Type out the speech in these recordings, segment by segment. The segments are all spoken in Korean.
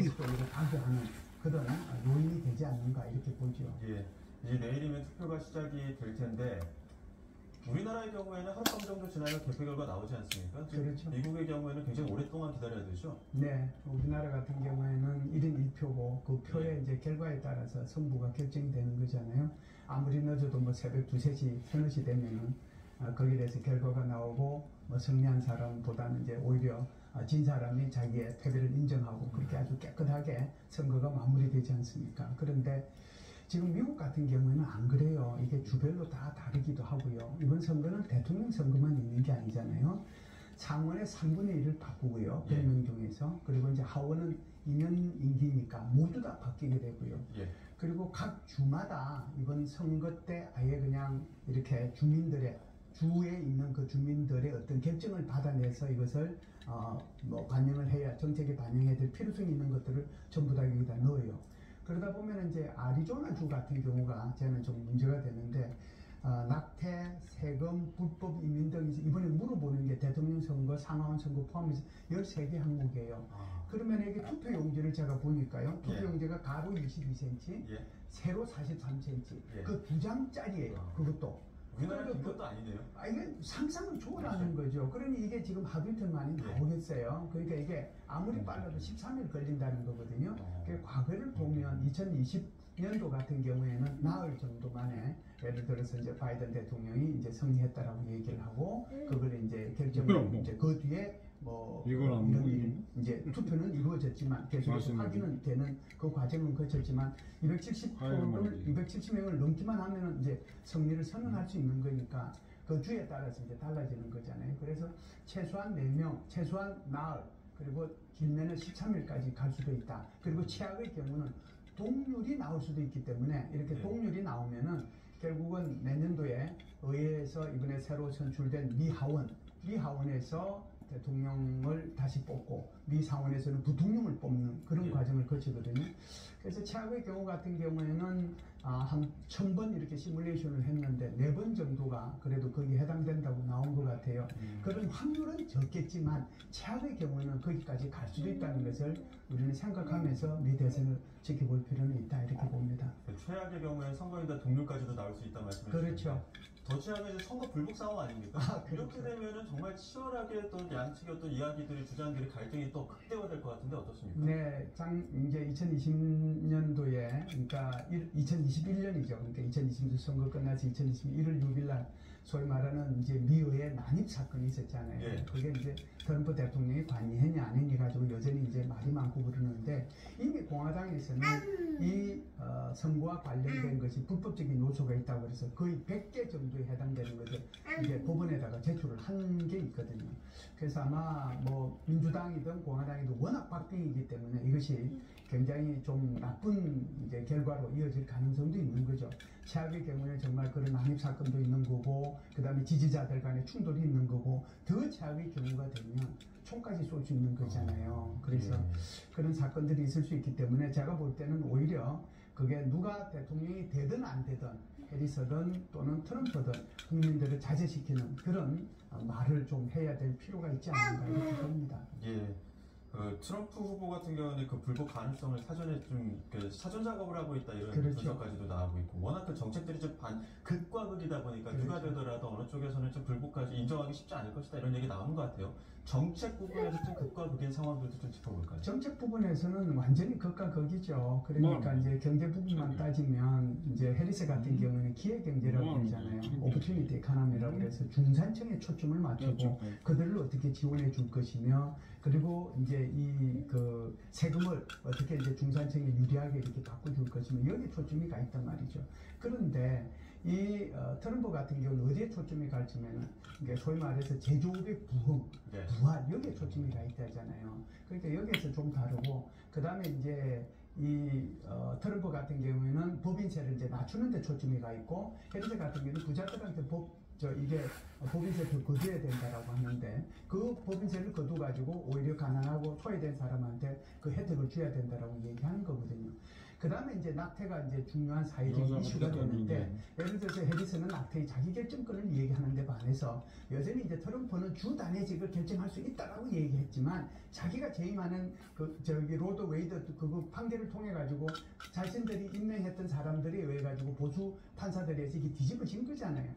쪽으로 가게 하는 그런 요인이 되지 않는가 이렇게 보죠. 예, 이제 내일이면 투표가 시작이 될 텐데 우리나라의 경우에는 하룻밤 정도 지나면 개표 결과 나오지 않습니까? 그렇죠. 미국의 경우에는 굉장히 오랫동안 기다려야 되죠? 네, 우리나라 같은 경우에는 1인 1표고 그 표의 이제 결과에 따라서 승부가 결정이 되는 거잖아요. 아무리 늦어도 뭐 새벽 2, 3시, 서너 시 되면은 거기에 대해서 결과가 나오고 뭐 승리한 사람보다는 이제 오히려 진 사람이 자기의 패배를 인정하고 그렇게 아주 깨끗하게 선거가 마무리되지 않습니까? 그런데 지금 미국 같은 경우에는 안 그래요. 이게 주별로 다 다르기도 하고요. 이번 선거는 대통령 선거만 있는 게 아니잖아요. 상원의 3분의 1을 바꾸고요. 100명 중에서. 그리고 이제 하원은 2년 임기니까 모두 다 바뀌게 되고요. 예. 그리고 각 주마다 이번 선거 때 아예 그냥 이렇게 주민들의 주에 있는 그 주민들의 어떤 결정을 받아내서 이것을 뭐 반영을 해야 정책에 반영해야 될 필요성이 있는 것들을 전부 다 여기다 넣어요. 그러다 보면 이제 아리조나 주 같은 경우가 저는 좀 문제가 되는데 낙태, 세금, 불법 이민 등 이번에 물어보는 게 대통령 선거, 상하원 선거 포함해서 13개 항목이에요. 그러면 이게 투표용지를 제가 보니까요. 투표용지가 가로 22cm, 세로 43cm. 예. 그 2장짜리예요. 그것도. 우리나라 긴 것도 아니네요. 이게 상상을 초월하는 거죠. 그러니 이게 지금 하루 이틀 만에 나오겠어요. 그러니까 이게 아무리 빨라도 13일 걸린다는 거거든요. 그러니까 과거를 보면 2020년도 같은 경우에는 나흘 정도 만에 예를 들어서 이제 바이든 대통령이 이제 승리했다라고 얘기를 하고 그걸 이제 결정을 이제 그 뒤에 뭐 이런 이제 투표는 이루어졌지만 계속해서 확인은 되는 그 과정은 거쳤지만 270명을 넘기만 하면은 이제 승리를 선언할 수 있는 거니까 그 주에 따라서 이제 달라지는 거잖아요. 그래서 최소한 4명, 최소한 나흘 그리고 길면은 13일까지 갈 수도 있다. 그리고 최악의 경우는 동률이 나올 수도 있기 때문에 이렇게 동률이 나오면은 결국은 내년도에 의회에서 이번에 새로 선출된 미 하원에서 대통령을 다시 뽑고 미 상원에서는 부통령을 뽑는 그런 과정을 거치거든요. 그래서 최악의 경우 같은 경우에는 한 1000번 이렇게 시뮬레이션을 했는데 4번 정도가 그래도 거기에 해당된다고 나온 것 같아요. 그런 확률은 적겠지만 최악의 경우에는 거기까지 갈 수도 있다는 것을 우리는 생각하면서 미 대선을 지켜볼 필요는 있다 이렇게 봅니다. 최악의 경우에는 선거인단 동률까지도 나올 수 있다는 말씀이시죠? 그렇죠. 더 최악은 선거 불복 상황 아닙니까? 그렇죠. 이렇게 되면은 정말 치열하게 또 양측의 어떤 이야기들이 주장들이 갈등이 또 극대화될 것 같은데 어떻습니까? 네, 이제 2020년도에 그러니까 2021년이죠. 그러니까 2020년 선거 끝나서 2021년 1월 6일 날 소위 말하는 이제 미의회 난입 사건이 있었잖아요. 예. 그게 이제 트럼프 대통령이 관여했냐 안 했냐 가지고 여전히 이제 말이 많고 그러는데 이미 공화당에서는 이 선거와 관련된 것이 불법적인 요소가 있다고 해서 거의 100개 정도에 해당되는 것을 이제 법원에다가 제출을 한 게 있거든요. 그래서 아마 뭐 민주당이든 공화당이든 워낙 박빙이기 때문에 이것이 굉장히 좀 나쁜 이제 결과로 이어질 가능성도 있는 거죠. 최악의 경우에 정말 그런 난입 사건도 있는 거고, 그 다음에 지지자들 간의 충돌이 있는 거고, 더 최악의 경우가 되면 총까지 쏠 수 있는 거잖아요. 그래서 그런 사건들이 있을 수 있기 때문에 제가 볼 때는 오히려 그게 누가 대통령이 되든 안 되든 해리스든 또는 트럼프든 국민들을 자제시키는 그런 말을 좀 해야 될 필요가 있지 않는가 이렇게 봅니다. 예. 트럼프 후보 같은 경우는 그 불복 가능성을 사전에 좀 사전 작업을 하고 있다 이런 분석까지도 나오고 있고 워낙 그 정책들이 좀 극과 극이다 보니까 누가 되더라도 어느 쪽에서는 좀 불복까지 인정하기 쉽지 않을 것이다 이런 얘기 나오는 것 같아요. 정책 부분에서 좀 극과 극인 상황들도 좀 짚어볼까요? 정책 부분에서는 완전히 극과 극이죠. 그러니까 이제 경제 부분만 따지면 이제 해리스 같은 경우는 기회 경제라고 그러잖아요. 오퍼튜니티 에코노미라고 해서 중산층에 초점을 맞추고 그들을 어떻게 지원해 줄 것이며 그리고 이제 이 그 세금을 어떻게 이제 중산층에 유리하게 이렇게 바꿔줄 것이며 여기에 초점이 가 있단 말이죠. 그런데 이 트럼프 같은 경우는 어디에 초점이 갈지면은 이게 소위 말해서 제조업의 부흥, 부활 여기에 초점이 가 있다잖아요. 그러니까 여기에서 좀 다르고 그 다음에 이제 이 트럼프 같은 경우에는 법인세를 이제 낮추는 데 초점이 가 있고 해리스 같은 경우는 부자들한테 법 이게 법인세를 거둬야 된다라고 하는데 그 법인세를 거둬가지고 오히려 가난하고 소외된 사람한테 그 혜택을 줘야 된다라고 얘기하는 거거든요. 그 다음에 이제 낙태가 이제 중요한 사회적 이슈가 되는데 예를 들어서 해리슨은 낙태의 자기결정권을 얘기하는데 반해서 여전히 이제 트럼프는 주 단회직을 결정할 수 있다라고 얘기했지만 자기가 재임하는 로드 웨이드 그 판결을 통해 가지고 자신들이 임명했던 사람들에 의해 가지고 보수 판사들에서 이게 뒤집어진 거잖아요.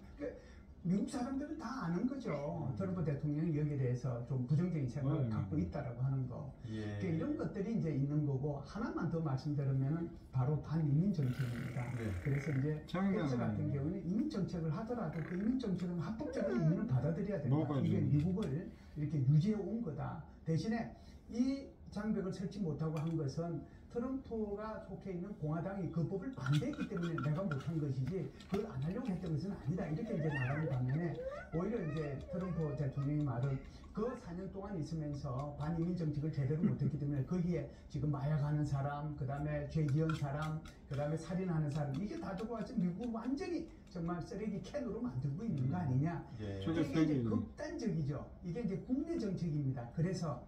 미국 사람들은 다 아는 거죠. 트럼프 대통령이 여기에 대해서 좀 부정적인 생각을 갖고 있다라고 하는 거. 예. 이런 것들이 이제 있는 거고 하나만 더 말씀드리면 바로 반이민 정책입니다. 네. 그래서 이제 텍스 같은 경우는 이민 정책을 하더라도 그 이민 정책은 합법적인 이민을 받아들여야 된다. 이게 미국을 이렇게 유지해 온 거다. 대신에 이 장벽을 설치 못하고 한 것은 트럼프가 속해 있는 공화당이 그 법을 반대했기 때문에 내가 못한 것이지 그걸 안 하려고 했던 것은 아니다. 이렇게 이제 나가는 반면에 오히려 이제 트럼프 대통령이 말은 그 4년 동안 있으면서 반이민 정책을 제대로 못했기 때문에 거기에 지금 마약하는 사람, 그 다음에 죄 지은 사람, 그 다음에 살인하는 사람 이게 다 들어와서 미국을 완전히 정말 쓰레기 캔으로 만들고 있는 거 아니냐. 예. 이게 이제 극단적이죠. 이게 이제 국내 정책입니다. 그래서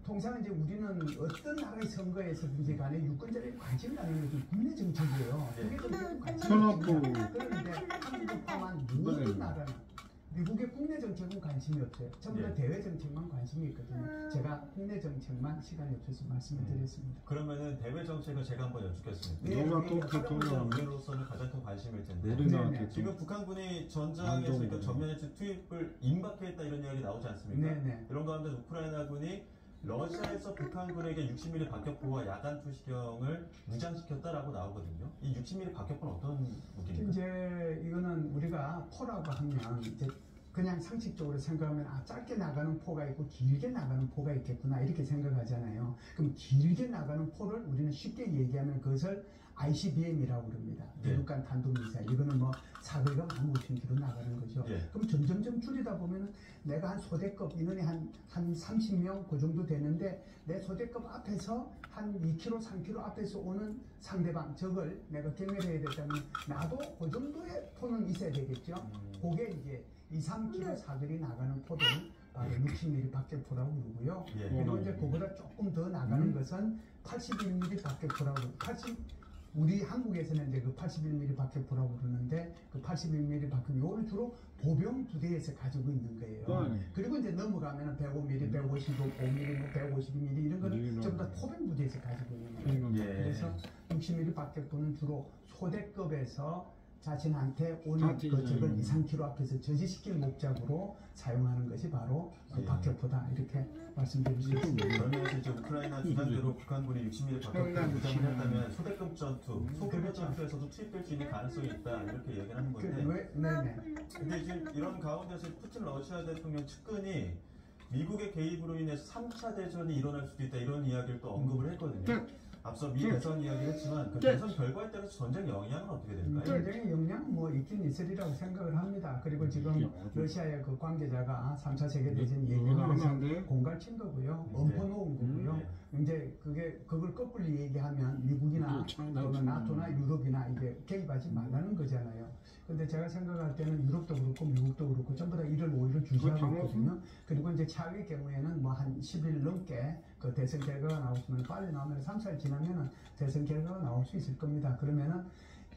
통상 이제 우리는 어떤 나라의 선거에서든지 간에 유권자들이 관심 가는 것이 국내 정책이에요. 그게 좀 관심이 있습니다. 그런데 한국을 포함한 모든 나라는 미국의 국내 정책은 관심이 없어요. 전부 다 대외 정책만 관심이 있거든요. 제가 국내 정책만 시간이 없어서 말씀을 드렸습니다. 그러면은 대외 정책을 제가 한번 여쭙겠습니다. 우리로서는 가장 큰 관심일 텐데 지금 북한군이 전장에서 그러니까 전면에 투입을 임박했다 이런 이야기 나오지 않습니까? 네네. 이런 가운데 우크라이나군이 러시아에서 북한군에게 60mm 박격포와 야간 투시경을 무장시켰다라고 나오거든요. 이 60mm 박격포는 어떤 무기입니까? 이제 이거는 우리가 포라고 하면 이제 그냥 상식적으로 생각하면 짧게 나가는 포가 있고 길게 나가는 포가 있겠구나 이렇게 생각하잖아요. 그럼 길게 나가는 포를 우리는 쉽게 얘기하면 그것을 ICBM이라고 그럽니다. 대륙간 탄도미사일. 이거는 뭐 사거리가 15,000km 나가는 거죠. 그럼 점점점 줄이다 보면 내가 한 소대급 인원이 한 30명 그 정도 되는데 내 소대급 앞에서 한 2km, 3km 앞에서 오는 상대방 적을 내가 경멸해야 되다면 나도 그 정도의 포는 있어야 되겠죠. 그게 이제 2, 3km 사거리 나가는 포들은 바로 60mm 박격포라고 그러고요. 그리고 이제 그보다 조금 더 나가는 것은 81mm 박격포라고 그러고 우리 한국에서는 이제 그 81mm 박격포라고 그러는데 그 81mm 박격포는 주로 보병 부대에서 가지고 있는 거예요. 그리고 이제 넘어가면은 105mm, 155mm, 152mm 이런 거는 전부 다 포병 부대에서 가지고 있는 거예요. 그래서 60mm 박격포는 주로 소대급에서 자신한테 오는 그 적을 2, 3km 앞에서 저지시킬 목적으로 사용하는 것이 바로 그 박격포다 이렇게 말씀드릴 수 있습니다. 그러면 이제 우크라이나 주장대로 북한군이 60mm 박격포를 무장을 했다면 소대급 전투, 소규모 전투에서도 투입될 수 있는 가능성이 있다 이렇게 얘기를 하는 건데 네네. 근데 지금 이런 가운데서 푸틴 러시아 대통령 측근이 미국의 개입으로 인해서 3차 대전이 일어날 수도 있다 이런 이야기를 또 언급을 했거든요. 앞서 미 대선 이야기를 했지만 그 대선 결과에 따라서 전쟁 영향은 어떻게 될까요? 전쟁의 영향 뭐 있긴 있으리라고 생각을 합니다. 그리고 지금 러시아의 그 관계자가 3차 세계대전 얘기하면서 공갈친 거고요. 엄포 놓은 거고요. 이제 그걸 거꾸로 얘기하면 미국이나 또는 나토나 유럽이나 이게 개입하지 말라는 거잖아요. 근데 제가 생각할 때는 유럽도 그렇고 미국도 그렇고 전부 다 1월 5일을 주시하고 있거든요. 그리고 이제 차의 경우에는 뭐 한 10일 넘게 그 대선 결과가 나오시면 빨리 나오면 3, 4일 지나면은 대선 결과가 나올 수 있을 겁니다. 그러면은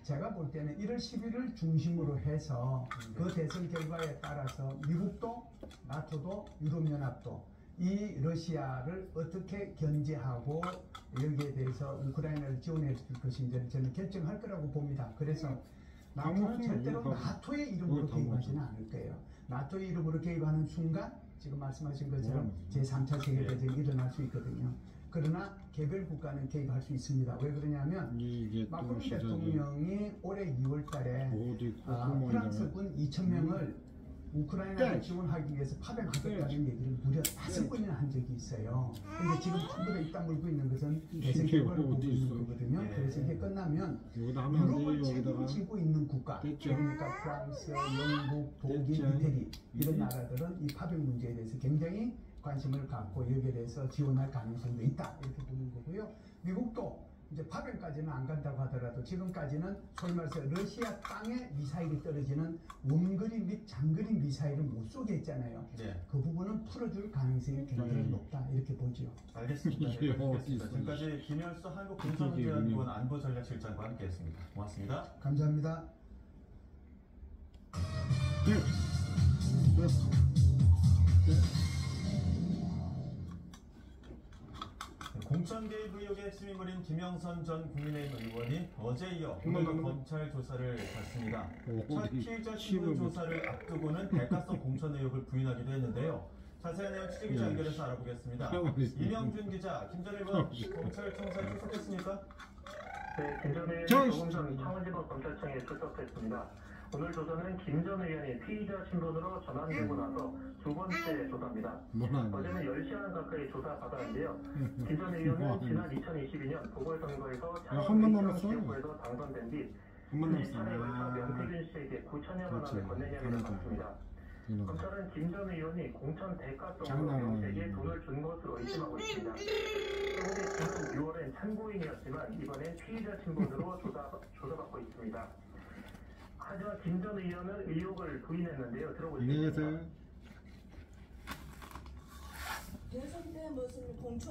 제가 볼 때는 1월 10일을 중심으로 해서 그 대선 결과에 따라서 미국도 나토도 유럽연합도 이 러시아를 어떻게 견제하고 여기에 대해서 우크라이나를 지원해 줄 것인지를 저는 결정할 거라고 봅니다. 그래서 나토는 절대로 나토의 이름으로 개입하지는 않을 거예요. 나토의 이름으로 개입하는 순간 지금 말씀하신 것처럼 제3차 세계대전이 일어날 수 있거든요. 그러나 개별 국가는 개입할 수 있습니다. 왜 그러냐면 마크롱 대통령이 올해 2월 달에 프랑스군 2,000명을 우크라이나를 지원하기 위해서 파병하겠다는 얘기를 무려 5번이나 한 적이 있어요. 근데 지금 전부 다 입당 물고 있는 것은 대선 결과를 보고 있는 거거든요. 그래서 이게 끝나면 유럽을 책임지고 있는 국가, 그러니까 프랑스, 영국, 독일, 이태리 이런 나라들은 이 파병 문제에 대해서 굉장히 관심을 갖고 여기에 대해서 지원할 가능성도 있다 이렇게 보는 거고요. 미국도 이제 파병까지는 안 간다고 하더라도 지금까지는 소위 말해서 러시아 땅에 미사일이 떨어지는 원거리 및 장거리 미사일을 못 쏘게 했잖아요. 네. 그 부분은 풀어줄 가능성이 굉장히 높다 이렇게 보죠. 알겠습니다. 네, 알겠습니다. 지금까지 김열수 한국군사훈련원 안보전략실장과 함께했습니다. 고맙습니다. 감사합니다. 공천 개입 의혹의 핵심 인물인 김영선 전 국민의힘 의원이 어제 이어 오늘도 검찰 조사를 받습니다. 첫 피의자 신분 조사를 앞두고는 대가성 공천 의혹을 부인하기도 했는데요. 자세한 내용 취재기자 연결해서 알아보겠습니다. 이명준 기자, 김 전 의원 검찰청사에 출석했습니까? 네, 김 전 의원이 조금 전 창원지법 검찰청에 출석했습니다. 오늘 조사는 김 전 의원이 피의자 신분으로 전환되고 나서 두 번째 조사입니다. 어제는 10시간 가까이 조사받았는데요. 김 전 의원은 지난 2022년 보궐선거에서 창원시의회에서 당선된 뒤 30차례에 걸쳐 명태균 씨에게 9천여만 원을 건넨 혐의를 받습니다. 검찰은 김 전 의원이 공천 대가성으로 명태에게 돈을 준 것으로 의심하고 있습니다. 그런데 지난 6월엔 참고인이었지만 이번엔 피의자 신분으로 조사받고 있습니다. 하지만 김 전 의원은 의혹을 부인했는데요. 들어보시겠습니다. 대선 때 무슨 공천